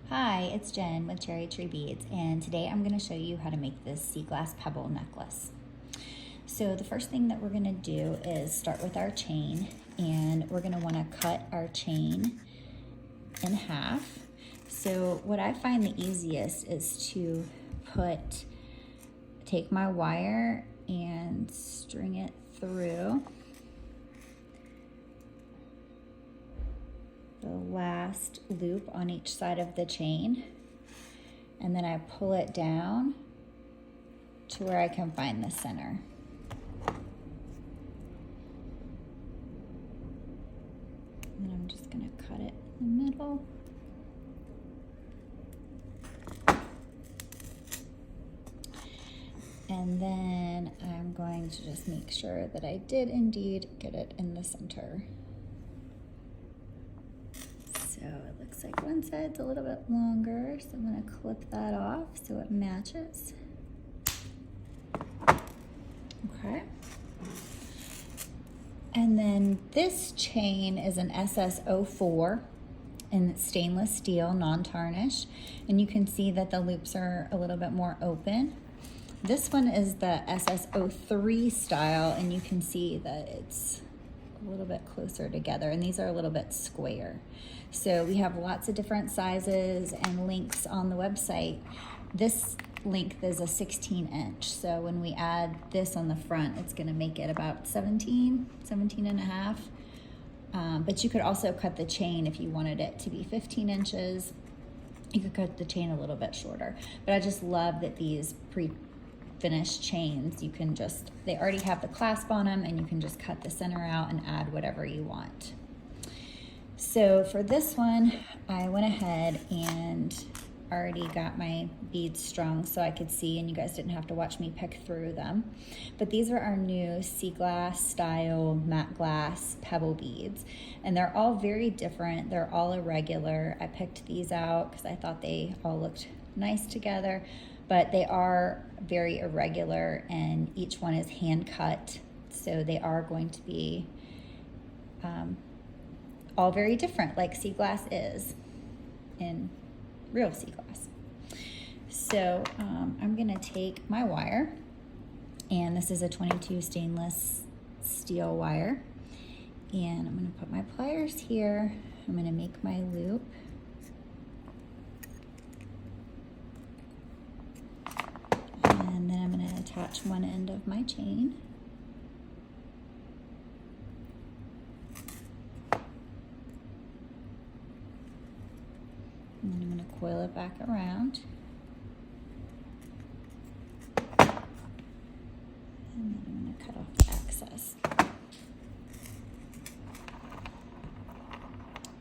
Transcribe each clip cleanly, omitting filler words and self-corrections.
Hi, it's Jen with Cherry Tree Beads, and today I'm going to show you how to make this sea glass pebble necklace. So the first thing that we're going to do is start with our chain, and we're going to want to cut our chain in half. So what I find the easiest is to take my wire and string it through the last loop on each side of the chain, and then I pull it down to where I can find the center. And then I'm just going to cut it in the middle. And then I'm going to just make sure that I did indeed get it in the center. So it looks like one side's a little bit longer, so I'm going to clip that off so it matches. Okay. And then this chain is an SS04 in stainless steel, non-tarnish, and you can see that the loops are a little bit more open. This one is the SS03 style, and you can see that it's a little bit closer together, and these are a little bit square. So we have lots of different sizes and lengths on the website. This length is a 16-inch, so when we add this on the front, it's going to make it about 17 and a half. But you could also cut the chain if you wanted it to be 15 inches. You could cut the chain a little bit shorter. But I just love that these pre-finished chains, they already have the clasp on them, and you can just cut the center out and add whatever you want. So for this one, I went ahead and already got my beads strung so I could see, and you guys didn't have to watch me pick through them. But these are our new sea glass style matte glass pebble beads, and they're all very different. They're all irregular. I picked these out because I thought they all looked nice together, but they are very irregular, and each one is hand cut, so they are going to be all very different, like sea glass is in real sea glass. So I'm gonna take my wire, and this is a 22 stainless steel wire, and I'm gonna put my pliers here. I'm gonna make my loop. And then I'm going to attach one end of my chain. And then I'm going to coil it back around. And then I'm going to cut off the excess.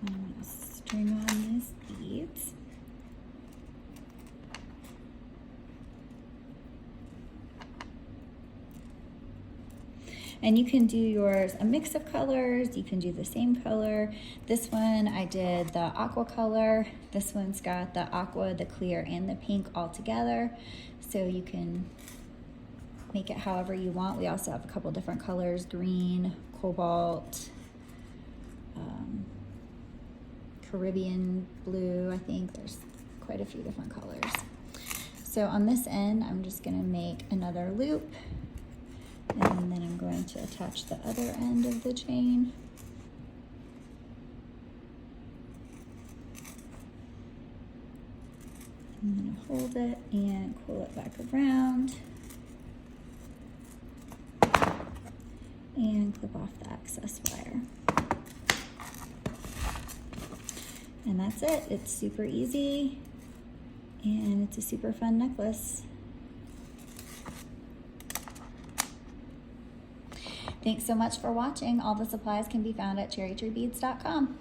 And I'm going to string on these beads. And you can do yours a mix of colors. You can do the same color. This one I did the aqua color. This one's got the aqua, the clear, and the pink all together. So you can make it however you want. We also have a couple different colors: green, cobalt, Caribbean blue. I think there's quite a few different colors. So on this end, I'm just gonna make another loop. And then I'm going to attach the other end of the chain. I'm going to hold it and pull it back around. And clip off the excess wire. And that's it. It's super easy, and it's a super fun necklace. Thanks so much for watching. All the supplies can be found at cherrytreebeads.com.